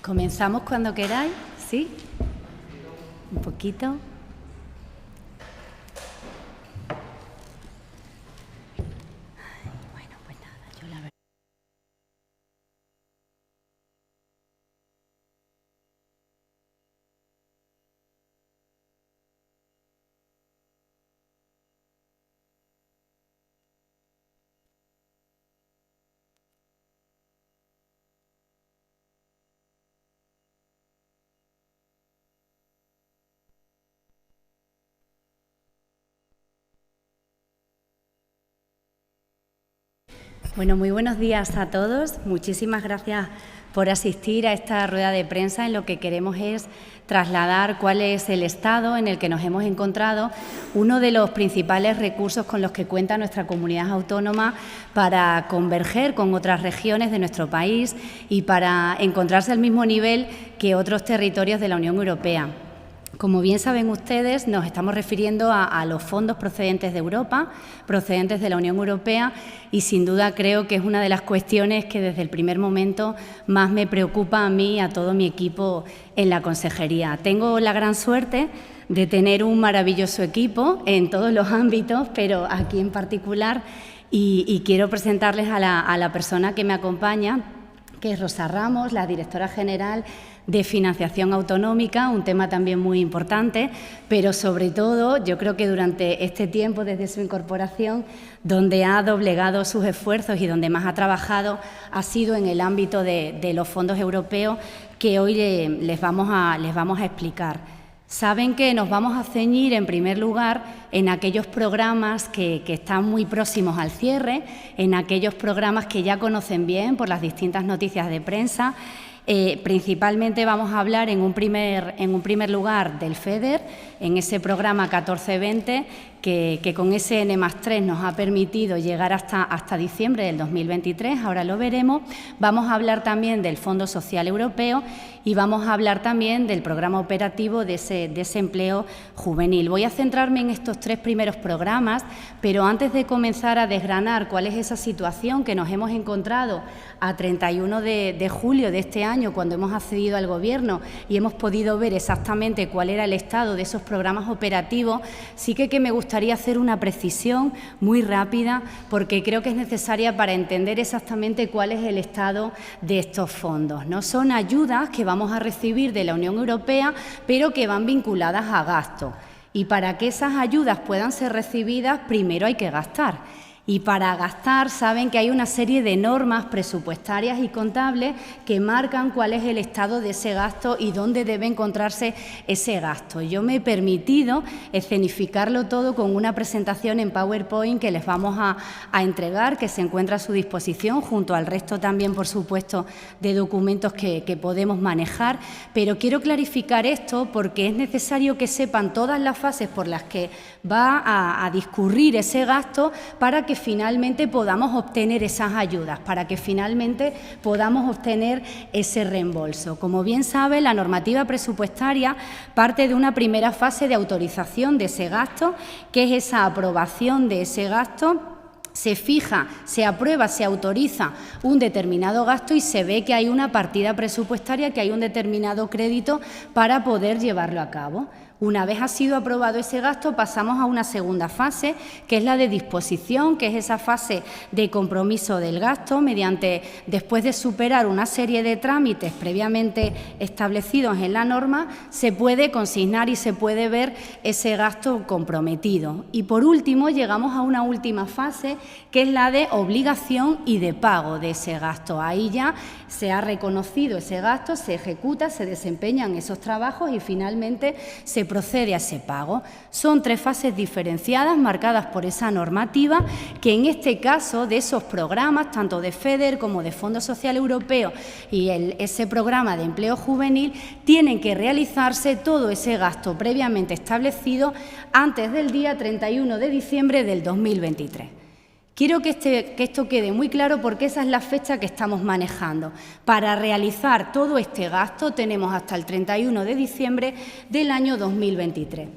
Comenzamos cuando queráis, ¿sí? Un poquito. Bueno, pues nada, yo la verdad. Bueno, muy buenos días a todos. Muchísimas gracias por asistir a esta rueda de prensa. En lo que queremos es trasladar cuál es el estado en el que nos hemos encontrado, uno de los principales recursos con los que cuenta nuestra comunidad autónoma para converger con otras regiones de nuestro país y para encontrarse al mismo nivel que otros territorios de la Unión Europea. Como bien saben ustedes, nos estamos refiriendo a los fondos procedentes de Europa, procedentes de la Unión Europea, y sin duda creo que es una de las cuestiones que desde el primer momento más me preocupa a mí y a todo mi equipo en la consejería. Tengo la gran suerte de tener un maravilloso equipo en todos los ámbitos, pero aquí en particular, y quiero presentarles a la persona que me acompaña, que es Rosa Ramos, la directora general de Financiación Autonómica, un tema también muy importante, pero sobre todo yo creo que durante este tiempo, desde su incorporación, donde ha doblegado sus esfuerzos y donde más ha trabajado ha sido en el ámbito de los fondos europeos, que hoy les vamos a explicar. Saben que nos vamos a ceñir, en primer lugar, en aquellos programas que están muy próximos al cierre, en aquellos programas que ya conocen bien por las distintas noticias de prensa. Principalmente vamos a hablar en un primer lugar del FEDER, en ese programa 1420, que con ese N+3 nos ha permitido llegar hasta diciembre del 2023, ahora lo veremos. Vamos a hablar también del Fondo Social Europeo y vamos a hablar también del programa operativo de ese empleo juvenil. Voy a centrarme en estos tres primeros programas, pero antes de comenzar a desgranar cuál es esa situación que nos hemos encontrado a 31 de julio de este año, cuando hemos accedido al Gobierno y hemos podido ver exactamente cuál era el estado de esos programas operativos, sí que me gustaría hacer una precisión muy rápida, porque creo que es necesaria para entender exactamente cuál es el estado de estos fondos, ¿no? Son ayudas que vamos a recibir de la Unión Europea, pero que van vinculadas a gasto. Y para que esas ayudas puedan ser recibidas, primero hay que gastar. Y para gastar, saben que hay una serie de normas presupuestarias y contables que marcan cuál es el estado de ese gasto y dónde debe encontrarse ese gasto. Yo me he permitido escenificarlo todo con una presentación en PowerPoint que les vamos a entregar, que se encuentra a su disposición, junto al resto también, por supuesto, de documentos que podemos manejar. Pero quiero clarificar esto porque es necesario que sepan todas las fases por las que va a discurrir ese gasto para que finalmente podamos obtener esas ayudas, para que finalmente podamos obtener ese reembolso. Como bien sabe, la normativa presupuestaria parte de una primera fase de autorización de ese gasto, que es esa aprobación de ese gasto. Se fija, se aprueba, se autoriza un determinado gasto y se ve que hay una partida presupuestaria, que hay un determinado crédito para poder llevarlo a cabo. Una vez ha sido aprobado ese gasto, pasamos a una segunda fase, que es la de disposición, que es esa fase de compromiso del gasto, después de superar una serie de trámites previamente establecidos en la norma, se puede consignar y se puede ver ese gasto comprometido. Y por último, llegamos a una última fase, que es la de obligación y de pago de ese gasto. Ahí ya se ha reconocido ese gasto, se ejecuta, se desempeñan esos trabajos y finalmente se procede a ese pago. Son tres fases diferenciadas marcadas por esa normativa, que en este caso de esos programas, tanto de FEDER como de Fondo Social Europeo y ese programa de empleo juvenil, tienen que realizarse todo ese gasto previamente establecido antes del día 31 de diciembre del 2023. Quiero que esto quede muy claro porque esa es la fecha que estamos manejando. Para realizar todo este gasto tenemos hasta el 31 de diciembre del año 2023.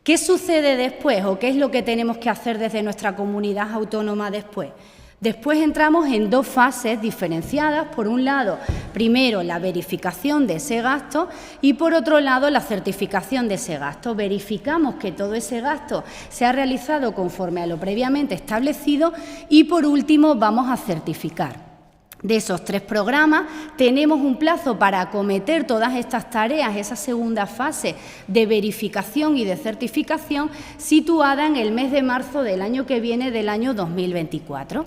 ¿Qué sucede después o qué es lo que tenemos que hacer desde nuestra comunidad autónoma después? Después entramos en dos fases diferenciadas. Por un lado, primero la verificación de ese gasto y por otro lado la certificación de ese gasto. Verificamos que todo ese gasto se ha realizado conforme a lo previamente establecido y por último vamos a certificar. De esos 3 programas tenemos un plazo para acometer todas estas tareas, esa segunda fase de verificación y de certificación, situada en el mes de marzo del año que viene, del año 2024.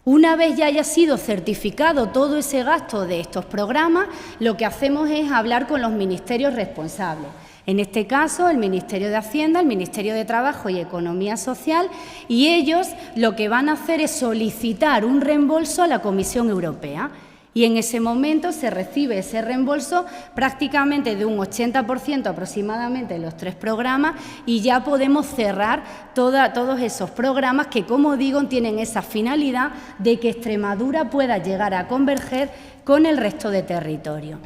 Una vez ya haya sido certificado todo ese gasto de estos programas, lo que hacemos es hablar con los ministerios responsables. En este caso, el Ministerio de Hacienda, el Ministerio de Trabajo y Economía Social, y ellos lo que van a hacer es solicitar un reembolso a la Comisión Europea. Y en ese momento se recibe ese reembolso prácticamente de un 80% aproximadamente en los 3 programas y ya podemos cerrar todos esos programas que, como digo, tienen esa finalidad de que Extremadura pueda llegar a converger con el resto de territorio.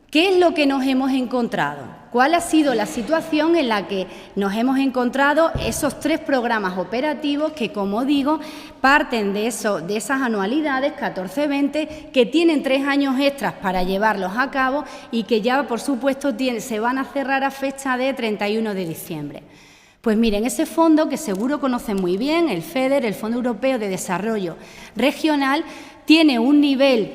¿Qué es lo que nos hemos encontrado? ¿Cuál ha sido la situación en la que nos hemos encontrado esos 3 programas operativos que, como digo, parten de esas anualidades 14-20, que tienen 3 años extras para llevarlos a cabo y que ya, por supuesto, se van a cerrar a fecha de 31 de diciembre? Pues miren, ese fondo, que seguro conocen muy bien, el FEDER, el Fondo Europeo de Desarrollo Regional, tiene un nivel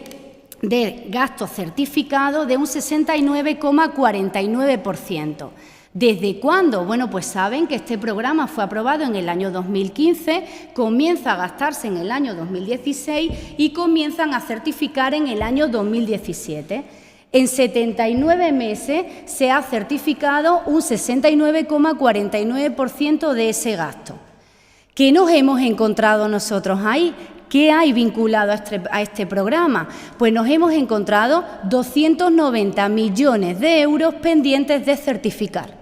de gasto certificado de un 69,49%. ¿Desde cuándo? Bueno, pues saben que este programa fue aprobado en el año 2015, comienza a gastarse en el año 2016 y comienzan a certificar en el año 2017. En 79 meses se ha certificado un 69,49% de ese gasto. ¿Qué nos hemos encontrado nosotros ahí? ¿Qué hay vinculado a este programa? Pues nos hemos encontrado 290 millones de euros pendientes de certificar.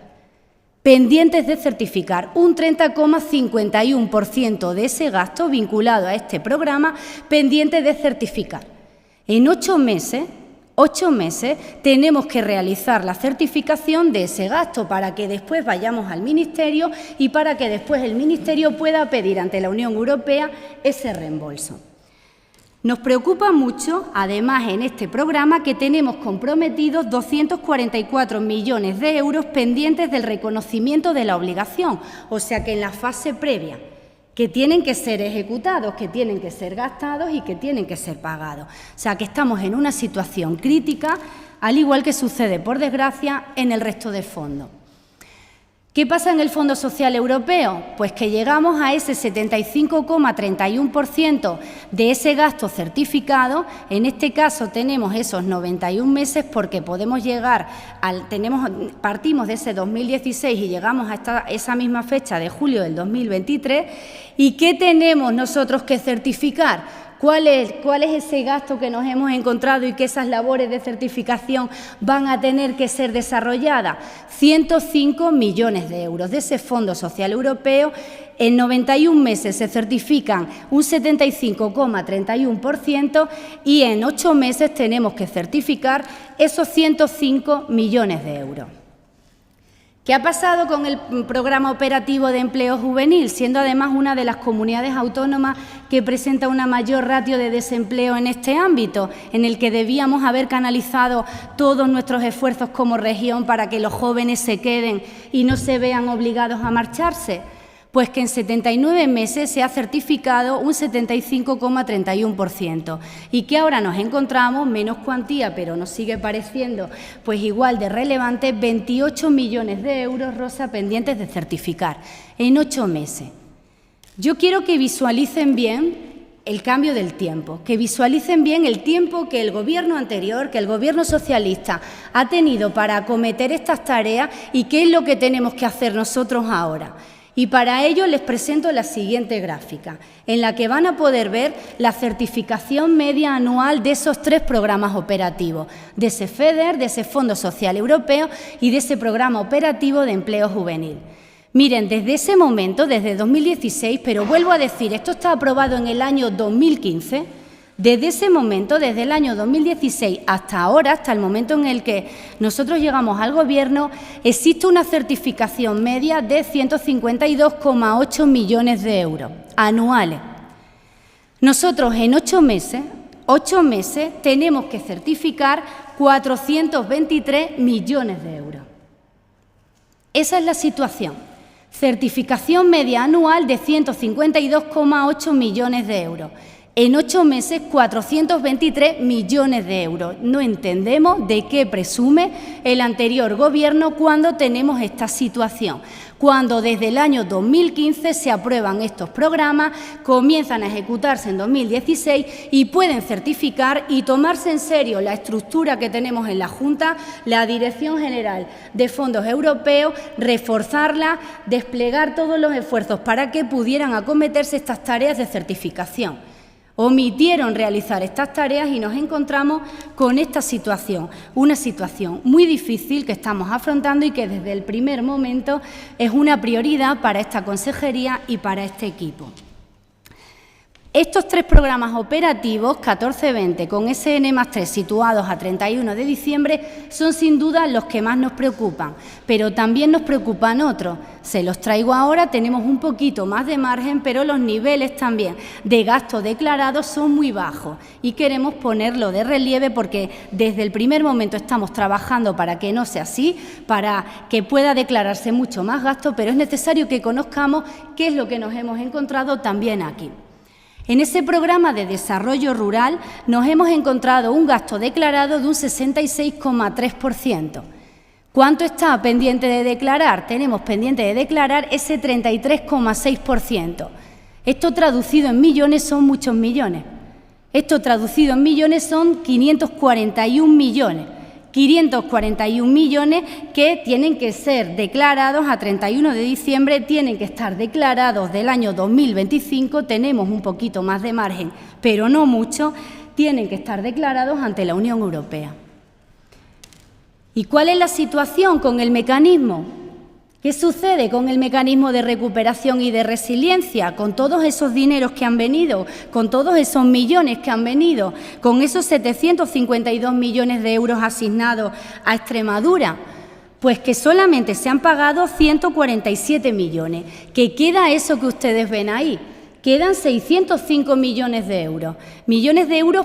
Un 30,51% de ese gasto vinculado a este programa pendiente de certificar. En 8 meses tenemos que realizar la certificación de ese gasto para que después vayamos al Ministerio y para que después el Ministerio pueda pedir ante la Unión Europea ese reembolso. Nos preocupa mucho, además, en este programa que tenemos comprometidos 244 millones de euros pendientes del reconocimiento de la obligación, o sea que en la fase previa, que tienen que ser ejecutados, que tienen que ser gastados y que tienen que ser pagados. O sea, que estamos en una situación crítica, al igual que sucede, por desgracia, en el resto de fondos. ¿Qué pasa en el Fondo Social Europeo? Pues que llegamos a ese 75,31% de ese gasto certificado. En este caso tenemos esos 91 meses porque podemos llegar partimos de ese 2016 y llegamos a esa misma fecha de julio del 2023. ¿Y qué tenemos nosotros que certificar? ¿Cuál es ese gasto que nos hemos encontrado y que esas labores de certificación van a tener que ser desarrolladas? 105 millones de euros de ese Fondo Social Europeo. En 91 meses se certifican un 75,31% y en 8 meses tenemos que certificar esos 105 millones de euros. ¿Qué ha pasado con el Programa Operativo de Empleo Juvenil, siendo además una de las comunidades autónomas que presenta una mayor ratio de desempleo en este ámbito, en el que debíamos haber canalizado todos nuestros esfuerzos como región para que los jóvenes se queden y no se vean obligados a marcharse? Pues que en 79 meses se ha certificado un 75,31% y que ahora nos encontramos, menos cuantía, pero nos sigue pareciendo pues igual de relevante, 28 millones de euros, Rosa, pendientes de certificar en 8 meses. Yo quiero que visualicen bien el cambio del tiempo, que visualicen bien el tiempo que el Gobierno anterior, que el Gobierno socialista ha tenido para acometer estas tareas y qué es lo que tenemos que hacer nosotros ahora. Y para ello les presento la siguiente gráfica, en la que van a poder ver la certificación media anual de esos 3 programas operativos, de ese FEDER, de ese Fondo Social Europeo y de ese Programa Operativo de Empleo Juvenil. Miren, desde ese momento, desde 2016, pero vuelvo a decir, esto está aprobado en el año 2015, desde ese momento, desde el año 2016 hasta ahora, hasta el momento en el que nosotros llegamos al Gobierno, existe una certificación media de 152,8 millones de euros anuales. Nosotros en 8 meses, tenemos que certificar 423 millones de euros. Esa es la situación. Certificación media anual de 152,8 millones de euros. En 8 meses, 423 millones de euros. No entendemos de qué presume el anterior Gobierno cuando tenemos esta situación. Cuando desde el año 2015 se aprueban estos programas, comienzan a ejecutarse en 2016 y pueden certificar y tomarse en serio la estructura que tenemos en la Junta, la Dirección General de Fondos Europeos, reforzarla, desplegar todos los esfuerzos para que pudieran acometerse estas tareas de certificación. Omitieron realizar estas tareas y nos encontramos con esta situación, una situación muy difícil que estamos afrontando y que desde el primer momento es una prioridad para esta consejería y para este equipo. Estos 3 programas operativos, 14-20 con SN+3 situados a 31 de diciembre, son sin duda los que más nos preocupan, pero también nos preocupan otros. Se los traigo ahora, tenemos un poquito más de margen, pero los niveles también de gasto declarado son muy bajos y queremos ponerlo de relieve porque desde el primer momento estamos trabajando para que no sea así, para que pueda declararse mucho más gasto, pero es necesario que conozcamos qué es lo que nos hemos encontrado también aquí. En ese programa de desarrollo rural nos hemos encontrado un gasto declarado de un 66,3%. ¿Cuánto está pendiente de declarar? Tenemos pendiente de declarar ese 33,6%. Esto traducido en millones son muchos millones. Esto traducido en millones son 541 millones. 541 millones que tienen que ser declarados a 31 de diciembre, tienen que estar declarados del año 2025, tenemos un poquito más de margen, pero no mucho, tienen que estar declarados ante la Unión Europea. ¿Y cuál es la situación con el mecanismo? ¿Qué sucede con el mecanismo de recuperación y de resiliencia? Con todos esos dineros que han venido, con todos esos millones que han venido, con esos 752 millones de euros asignados a Extremadura, pues que solamente se han pagado 147 millones. ¿Qué queda eso que ustedes ven ahí? Quedan 605 millones de euros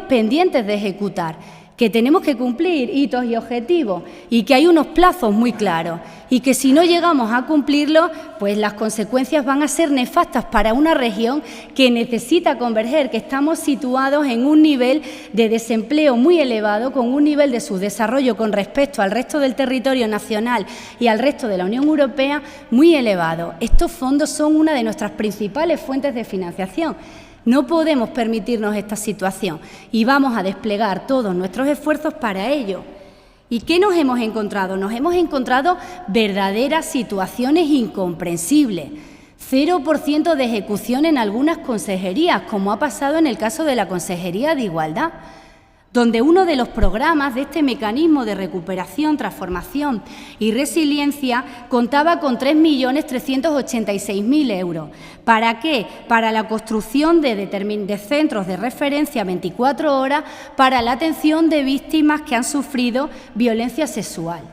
pendientes de ejecutar, que tenemos que cumplir hitos y objetivos y que hay unos plazos muy claros y que si no llegamos a cumplirlos, pues las consecuencias van a ser nefastas para una región que necesita converger, que estamos situados en un nivel de desempleo muy elevado, con un nivel de subdesarrollo con respecto al resto del territorio nacional y al resto de la Unión Europea muy elevado. Estos fondos son una de nuestras principales fuentes de financiación. No podemos permitirnos esta situación y vamos a desplegar todos nuestros esfuerzos para ello. ¿Y qué nos hemos encontrado? Nos hemos encontrado verdaderas situaciones incomprensibles. 0% de ejecución en algunas consejerías, como ha pasado en el caso de la Consejería de Igualdad, donde uno de los programas de este mecanismo de recuperación, transformación y resiliencia contaba con 3.386.000 euros. ¿Para qué? Para la construcción de centros de referencia 24 horas para la atención de víctimas que han sufrido violencia sexual.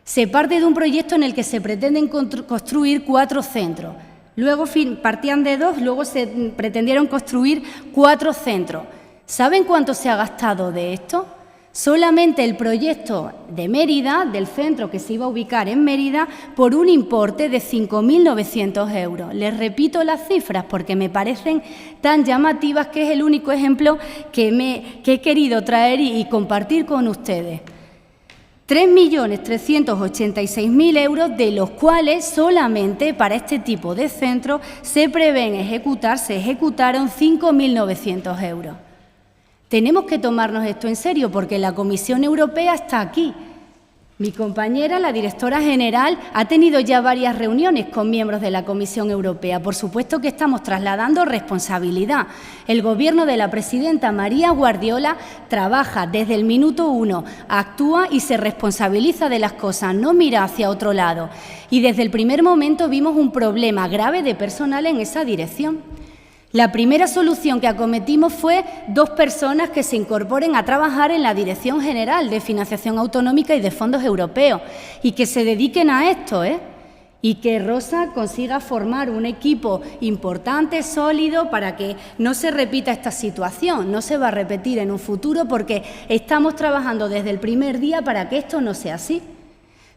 Se parte de un proyecto en el que se pretenden construir 4 centros. Luego partían de 2, luego se pretendieron construir 4 centros. ¿Saben cuánto se ha gastado de esto? Solamente el proyecto de Mérida, del centro que se iba a ubicar en Mérida, por un importe de 5.900 euros. Les repito las cifras porque me parecen tan llamativas que es el único ejemplo que he querido traer y compartir con ustedes. 3.386.000 euros, de los cuales solamente para este tipo de centros se ejecutaron 5.900 euros. Tenemos que tomarnos esto en serio porque la Comisión Europea está aquí. Mi compañera, la directora general, ha tenido ya varias reuniones con miembros de la Comisión Europea. Por supuesto que estamos trasladando responsabilidad. El Gobierno de la presidenta María Guardiola trabaja desde el minuto 1, actúa y se responsabiliza de las cosas, no mira hacia otro lado. Y desde el primer momento vimos un problema grave de personal en esa dirección. La primera solución que acometimos fue 2 personas que se incorporen a trabajar en la Dirección General de Financiación Autonómica y de Fondos Europeos y que se dediquen a esto, y que Rosa consiga formar un equipo importante, sólido, para que no se repita esta situación, no se va a repetir en un futuro, porque estamos trabajando desde el primer día para que esto no sea así.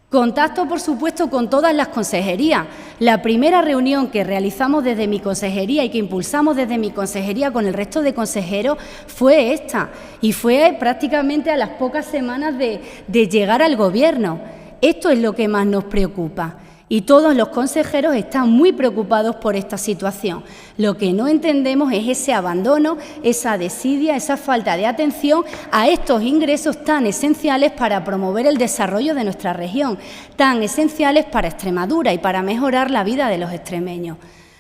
Contacto, por supuesto, con todas las consejerías. La primera reunión que realizamos desde mi consejería y que impulsamos desde mi consejería con el resto de consejeros fue esta, y fue prácticamente a las pocas semanas de llegar al Gobierno. Esto es lo que más nos preocupa. Y todos los consejeros están muy preocupados por esta situación. Lo que no entendemos es ese abandono, esa desidia, esa falta de atención a estos ingresos tan esenciales para promover el desarrollo de nuestra región, tan esenciales para Extremadura y para mejorar la vida de los extremeños.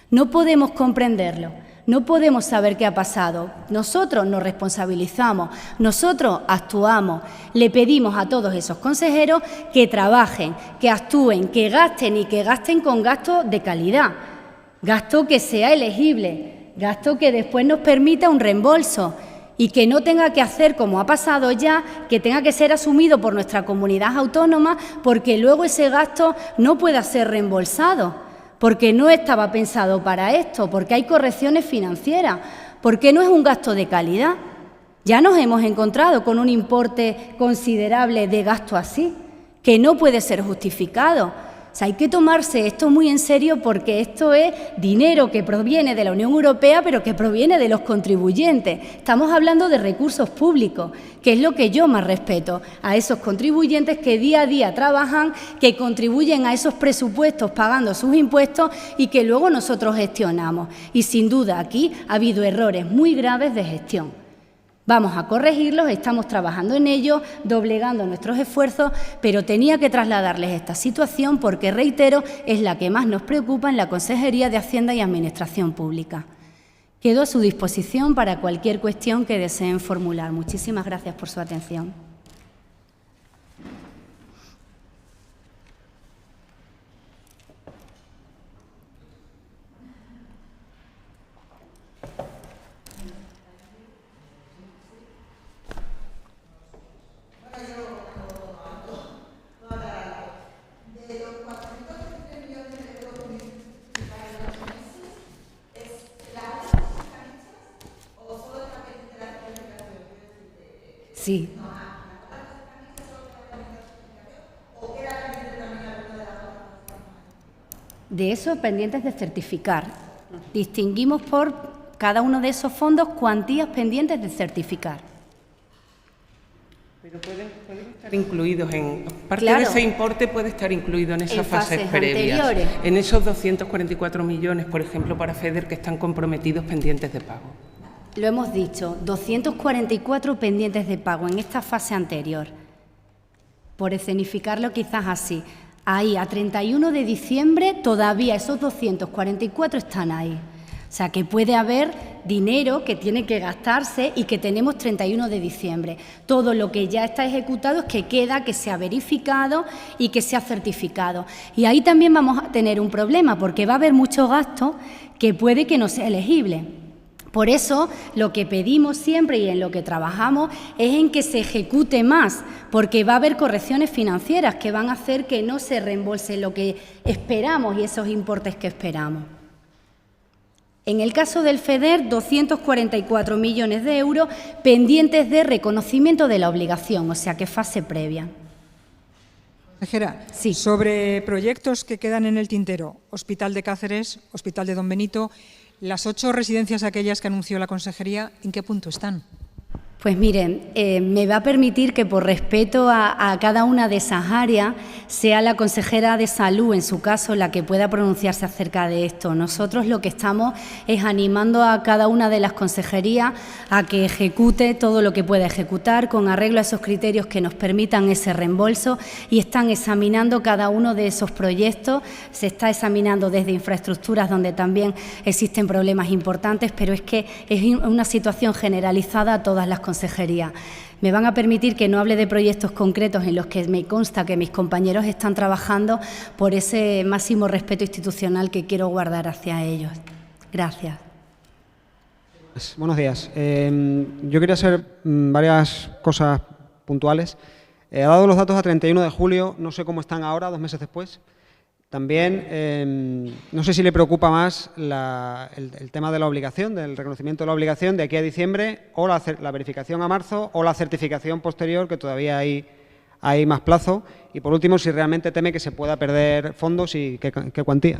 No podemos comprenderlo. No podemos saber qué ha pasado. Nosotros nos responsabilizamos, nosotros actuamos. Le pedimos a todos esos consejeros que trabajen, que actúen, que gasten y que gasten con gasto de calidad. Gasto que sea elegible, gasto que después nos permita un reembolso y que no tenga que hacer, como ha pasado ya, que tenga que ser asumido por nuestra comunidad autónoma porque luego ese gasto no pueda ser reembolsado. Porque no estaba pensado para esto, porque hay correcciones financieras, porque no es un gasto de calidad. Ya nos hemos encontrado con un importe considerable de gasto así, que no puede ser justificado. O sea, hay que tomarse esto muy en serio porque esto es dinero que proviene de la Unión Europea, pero que proviene de los contribuyentes. Estamos hablando de recursos públicos, que es lo que yo más respeto, a esos contribuyentes que día a día trabajan, que contribuyen a esos presupuestos pagando sus impuestos y que luego nosotros gestionamos. Y sin duda aquí ha habido errores muy graves de gestión. Vamos a corregirlos, estamos trabajando en ello, doblegando nuestros esfuerzos, pero tenía que trasladarles esta situación porque, reitero, es la que más nos preocupa en la Consejería de Hacienda y Administración Pública. Quedo a su disposición para cualquier cuestión que deseen formular. Muchísimas gracias por su atención. Sí. De eso pendientes de certificar. Distinguimos por cada uno de esos fondos cuantías pendientes de certificar. Pero pueden estar incluidos en... Parte Claro. de ese importe puede estar incluido en esas fases previas. Anteriores. En esos 244 millones, por ejemplo, para FEDER, que están comprometidos pendientes de pago. Lo hemos dicho, 244 pendientes de pago en esta fase anterior. Por escenificarlo quizás así. Ahí, a 31 de diciembre, todavía esos 244 están ahí. O sea, que puede haber dinero que tiene que gastarse y que tenemos 31 de diciembre. Todo lo que ya está ejecutado es que queda, que se ha verificado y que se ha certificado. Y ahí también vamos a tener un problema, porque va a haber mucho gasto que puede que no sea elegible. Por eso, lo que pedimos siempre y en lo que trabajamos es en que se ejecute más, porque va a haber correcciones financieras que van a hacer que no se reembolse lo que esperamos y esos importes que esperamos. En el caso del FEDER, 244 millones de euros pendientes de reconocimiento de la obligación, o sea que fase previa. Consejera, Sí. sobre proyectos que quedan en el tintero, Hospital de Cáceres, Hospital de Don Benito, las 8 residencias aquellas que anunció la Consejería, ¿en qué punto están? Pues miren, me va a permitir que por respeto a cada una de esas áreas sea la consejera de Salud, en su caso, la que pueda pronunciarse acerca de esto. Nosotros lo que estamos es animando a cada una de las consejerías a que ejecute todo lo que pueda ejecutar con arreglo a esos criterios que nos permitan ese reembolso y están examinando cada uno de esos proyectos. Se está examinando desde infraestructuras donde también existen problemas importantes, pero es que es una situación generalizada a todas las consejerías. Me van a permitir que no hable de proyectos concretos en los que me consta que mis compañeros están trabajando por ese máximo respeto institucional que quiero guardar hacia ellos. Gracias. Buenos días. Yo quería hacer varias cosas puntuales. He dado los datos a 31 de julio, no sé cómo están ahora, 2 meses después. También, no sé si le preocupa más el tema de la obligación, del reconocimiento de la obligación de aquí a diciembre, o la verificación a marzo, o la certificación posterior, que todavía hay más plazo. Y, por último, si realmente teme que se pueda perder fondos y qué cuantía.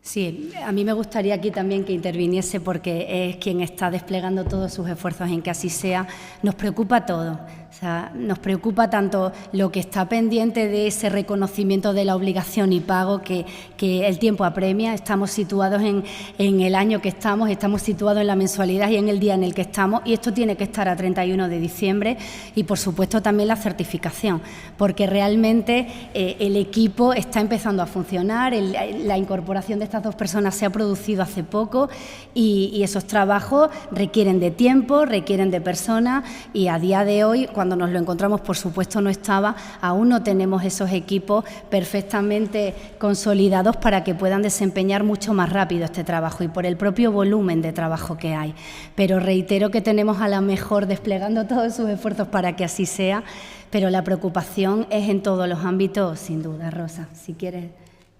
Sí, a mí me gustaría aquí también que interviniese, porque es quien está desplegando todos sus esfuerzos en que así sea. Nos preocupa todo. O sea, nos preocupa tanto lo que está pendiente de ese reconocimiento de la obligación y pago que el tiempo apremia. Estamos situados en el año que estamos situados en la mensualidad y en el día en el que estamos, y esto tiene que estar a 31 de diciembre. Y, por supuesto, también la certificación, porque realmente el equipo está empezando a funcionar. La incorporación de estas dos personas se ha producido hace poco y esos trabajos requieren de tiempo, requieren de personas, y a día de hoy, cuando nos lo encontramos, por supuesto no estaba, aún no tenemos esos equipos perfectamente consolidados para que puedan desempeñar mucho más rápido este trabajo y por el propio volumen de trabajo que hay. Pero reitero que tenemos a la mejor desplegando todos sus esfuerzos para que así sea, pero la preocupación es en todos los ámbitos, sin duda. Rosa, si quieres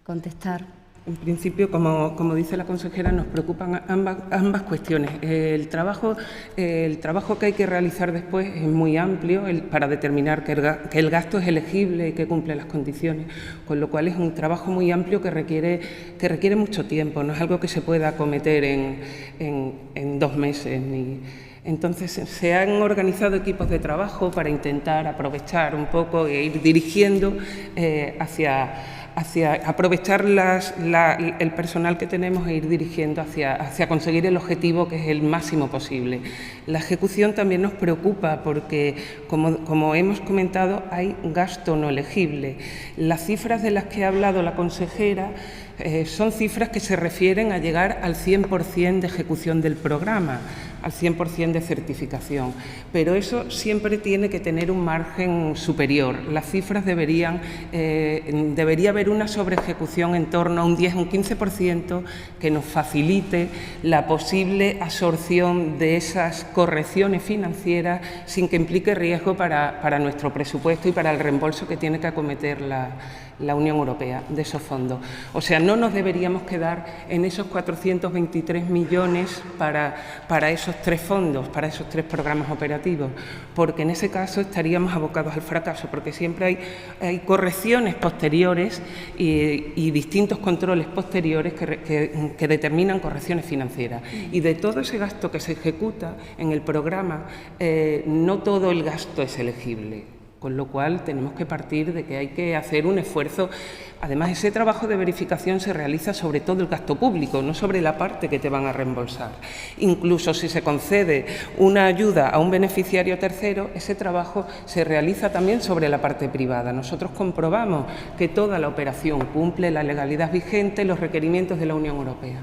contestar. En principio, como dice la consejera, nos preocupan ambas cuestiones. El trabajo que hay que realizar después es muy amplio para determinar que el gasto es elegible y que cumple las condiciones, con lo cual es un trabajo muy amplio que requiere mucho tiempo, no es algo que se pueda acometer en 2 meses. Entonces, se han organizado equipos de trabajo para intentar aprovechar un poco e ir dirigiendo hacia aprovechar el personal que tenemos e ir dirigiendo hacia conseguir el objetivo, que es el máximo posible. La ejecución también nos preocupa porque, como hemos comentado, hay gasto no elegible. Las cifras de las que ha hablado la consejera son cifras que se refieren a llegar al 100% de ejecución del programa, al 100% de certificación, pero eso siempre tiene que tener un margen superior. Las cifras debería haber una sobreejecución en torno a un 10 o un 15% que nos facilite la posible absorción de esas correcciones financieras sin que implique riesgo para nuestro presupuesto y para el reembolso que tiene que acometer la Unión Europea de esos fondos. O sea, no nos deberíamos quedar en esos 423 millones para esos 3 fondos, para esos 3 programas operativos, porque en ese caso estaríamos abocados al fracaso, porque siempre hay correcciones posteriores y distintos controles posteriores que determinan correcciones financieras. Y de todo ese gasto que se ejecuta en el programa, no todo el gasto es elegible. Con lo cual tenemos que partir de que hay que hacer un esfuerzo. Además, ese trabajo de verificación se realiza sobre todo el gasto público, no sobre la parte que te van a reembolsar. Incluso si se concede una ayuda a un beneficiario tercero, ese trabajo se realiza también sobre la parte privada. Nosotros comprobamos que toda la operación cumple la legalidad vigente y los requerimientos de la Unión Europea.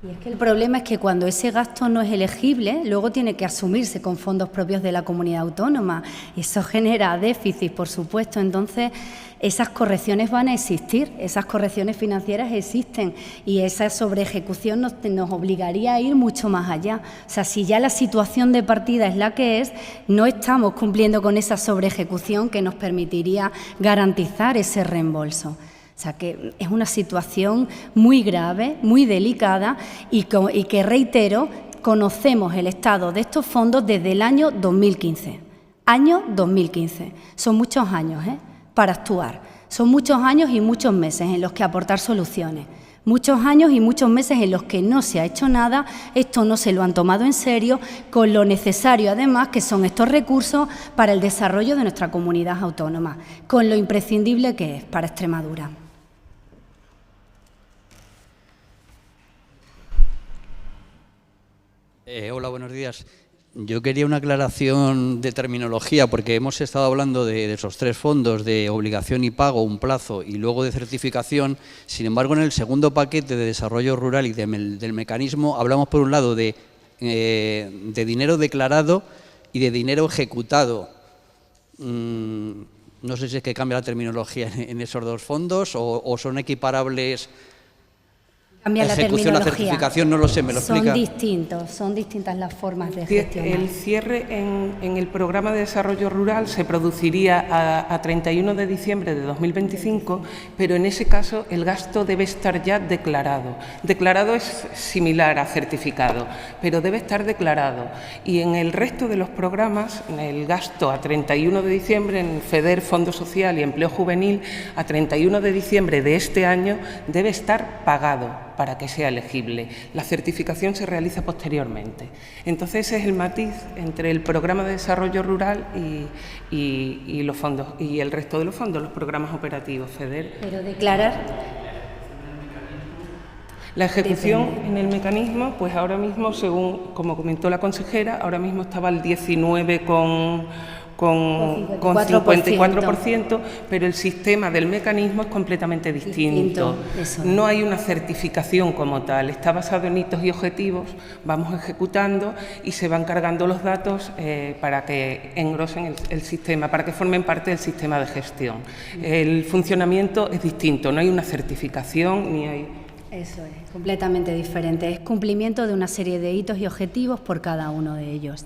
Y es que el problema es que cuando ese gasto no es elegible, luego tiene que asumirse con fondos propios de la comunidad autónoma. Eso genera déficit, por supuesto. Entonces, esas correcciones van a existir, esas correcciones financieras existen, y esa sobreejecución nos obligaría a ir mucho más allá. O sea, si ya la situación de partida es la que es, no estamos cumpliendo con esa sobreejecución que nos permitiría garantizar ese reembolso. O sea, que es una situación muy grave, muy delicada y que, reitero, conocemos el estado de estos fondos desde el año 2015. Año 2015. Son muchos años para actuar. Son muchos años y muchos meses en los que aportar soluciones. Muchos años y muchos meses en los que no se ha hecho nada, esto no se lo han tomado en serio, con lo necesario además que son estos recursos para el desarrollo de nuestra comunidad autónoma, con lo imprescindible que es para Extremadura. Hola, buenos días. Yo quería una aclaración de terminología, porque hemos estado hablando de esos 3 fondos, de obligación y pago, un plazo, y luego de certificación. Sin embargo, en el segundo paquete de desarrollo rural y del mecanismo, hablamos por un lado de dinero declarado y de dinero ejecutado. No sé si es que cambia la terminología en esos 2 fondos o son equiparables. Cambia la ejecución, la terminología. certificación, no lo sé, ¿me lo explica? Son distintas las formas de gestionar. El cierre en el Programa de Desarrollo Rural se produciría a 31 de diciembre de 2025, pero en ese caso el gasto debe estar ya declarado. Declarado es similar a certificado, pero debe estar declarado. Y en el resto de los programas, el gasto a 31 de diciembre en FEDER, Fondo Social y Empleo Juvenil, a 31 de diciembre de este año debe estar pagado para que sea elegible. La certificación se realiza posteriormente. Entonces, ese es el matiz entre el Programa de Desarrollo Rural y los fondos y el resto de los fondos, los programas operativos FEDER. Pero declarar... La ejecución en el mecanismo, pues ahora mismo, según como comentó la consejera, ahora mismo estaba el 54%, pero el sistema del mecanismo es completamente distinto. No hay una certificación como tal, está basado en hitos y objetivos, vamos ejecutando y se van cargando los datos para que engrosen el sistema, para que formen parte del sistema de gestión. El funcionamiento es distinto, no hay una certificación ni hay... Eso es, completamente diferente. Es cumplimiento de una serie de hitos y objetivos por cada uno de ellos.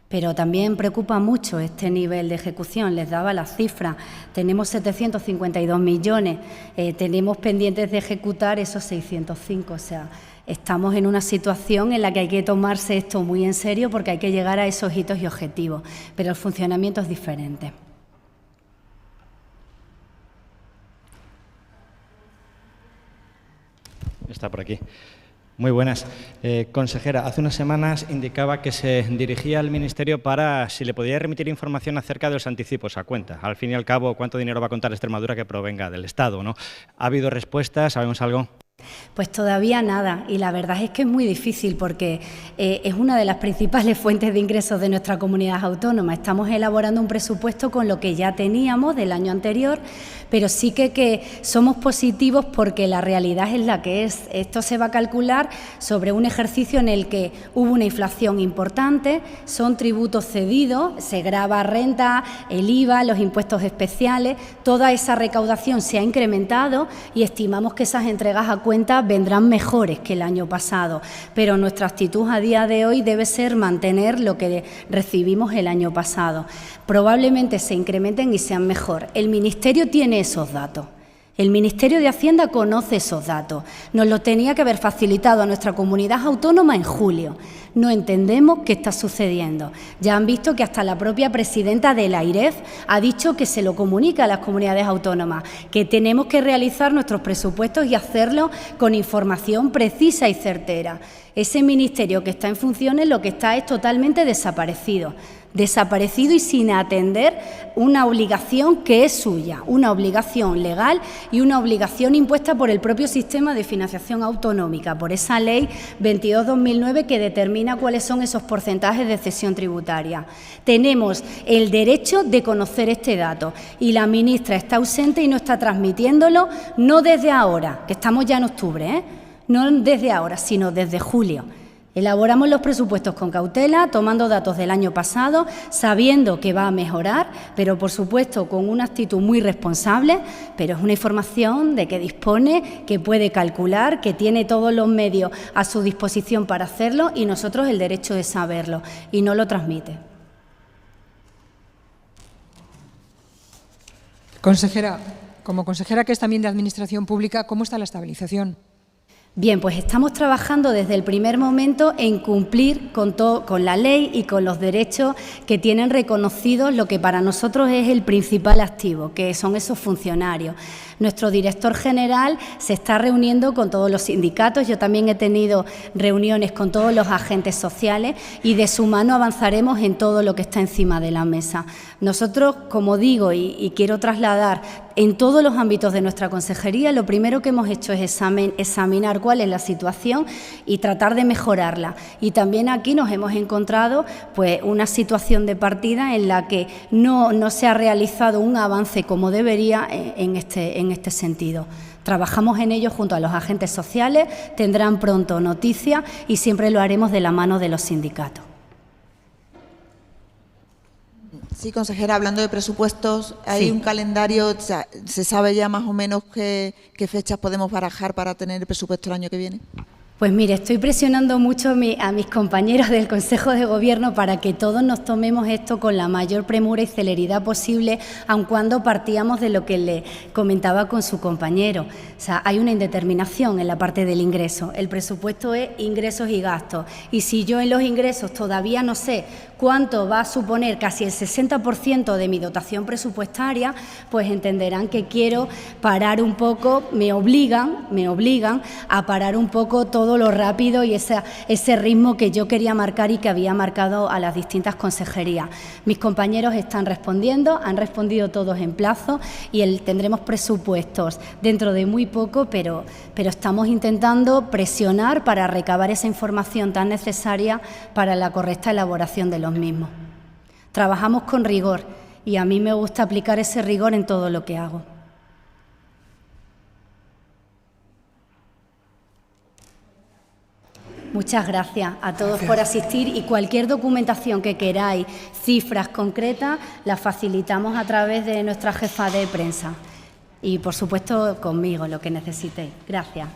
Pero también preocupa mucho este nivel de ejecución. Les daba la cifra. Tenemos 752 millones, tenemos pendientes de ejecutar esos 605. O sea, estamos en una situación en la que hay que tomarse esto muy en serio porque hay que llegar a esos hitos y objetivos. Pero el funcionamiento es diferente. Está por aquí. Muy buenas. Consejera, hace unas semanas indicaba que se dirigía al Ministerio para si le podía remitir información acerca de los anticipos a cuenta. Al fin y al cabo, ¿cuánto dinero va a contar Extremadura que provenga del Estado, ¿no? ¿Ha habido respuestas? ¿Sabemos algo? Pues todavía nada, y la verdad es que es muy difícil porque es una de las principales fuentes de ingresos de nuestra comunidad autónoma. Estamos elaborando un presupuesto con lo que ya teníamos del año anterior, pero sí que somos positivos porque la realidad es la que es. Esto se va a calcular sobre un ejercicio en el que hubo una inflación importante, son tributos cedidos, se grava renta, el IVA, los impuestos especiales, toda esa recaudación se ha incrementado y estimamos que esas entregas a cuentas vendrán mejores que el año pasado, pero nuestra actitud a día de hoy debe ser mantener lo que recibimos el año pasado. Probablemente se incrementen y sean mejor. El Ministerio tiene esos datos. El Ministerio de Hacienda conoce esos datos. Nos lo tenía que haber facilitado a nuestra comunidad autónoma en julio. No entendemos qué está sucediendo. Ya han visto que hasta la propia presidenta de la AIREF ha dicho que se lo comunica a las comunidades autónomas, que tenemos que realizar nuestros presupuestos y hacerlo con información precisa y certera. Ese ministerio que está en funciones lo que está es totalmente desaparecido y sin atender una obligación que es suya, una obligación legal y una obligación impuesta por el propio sistema de financiación autonómica, por esa ley 22/2009 que determina cuáles son esos porcentajes de cesión tributaria. Tenemos el derecho de conocer este dato y la ministra está ausente y no está transmitiéndolo, no desde ahora, que estamos ya en octubre, no desde ahora, sino desde julio. Elaboramos los presupuestos con cautela, tomando datos del año pasado, sabiendo que va a mejorar, pero por supuesto con una actitud muy responsable, pero es una información de que dispone, que puede calcular, que tiene todos los medios a su disposición para hacerlo y nosotros el derecho de saberlo y no lo transmite. Consejera, como consejera que es también de Administración Pública, ¿cómo está la estabilización? Bien, pues estamos trabajando desde el primer momento en cumplir con la ley y con los derechos que tienen reconocidos lo que para nosotros es el principal activo, que son esos funcionarios. Nuestro director general se está reuniendo con todos los sindicatos, yo también he tenido reuniones con todos los agentes sociales y de su mano avanzaremos en todo lo que está encima de la mesa. Nosotros, como digo y quiero trasladar, en todos los ámbitos de nuestra consejería, lo primero que hemos hecho es examinar cuál es la situación y tratar de mejorarla. Y también aquí nos hemos encontrado pues, una situación de partida en la que no se ha realizado un avance como debería en este sentido. Trabajamos en ello junto a los agentes sociales, tendrán pronto noticias y siempre lo haremos de la mano de los sindicatos. Sí, consejera, hablando de presupuestos, ¿hay Sí. un calendario? O sea, ¿se sabe ya más o menos qué fechas podemos barajar para tener el presupuesto el año que viene? Pues mire, estoy presionando mucho a mis compañeros del Consejo de Gobierno para que todos nos tomemos esto con la mayor premura y celeridad posible, aun cuando partíamos de lo que le comentaba con su compañero. O sea, hay una indeterminación en la parte del ingreso. El presupuesto es ingresos y gastos. Y si yo en los ingresos todavía no sé cuánto va a suponer casi el 60% de mi dotación presupuestaria, pues entenderán que quiero parar un poco, me obligan a parar un poco todo lo rápido y ese ritmo que yo quería marcar y que había marcado a las distintas consejerías. Mis compañeros están respondiendo, han respondido todos en plazo y tendremos presupuestos dentro de muy poco, pero estamos intentando presionar para recabar esa información tan necesaria para la correcta elaboración de los mismos. Trabajamos con rigor y a mí me gusta aplicar ese rigor en todo lo que hago. Muchas gracias a todos por asistir y cualquier documentación que queráis, cifras concretas, las facilitamos a través de nuestra jefa de prensa y, por supuesto, conmigo, lo que necesitéis. Gracias.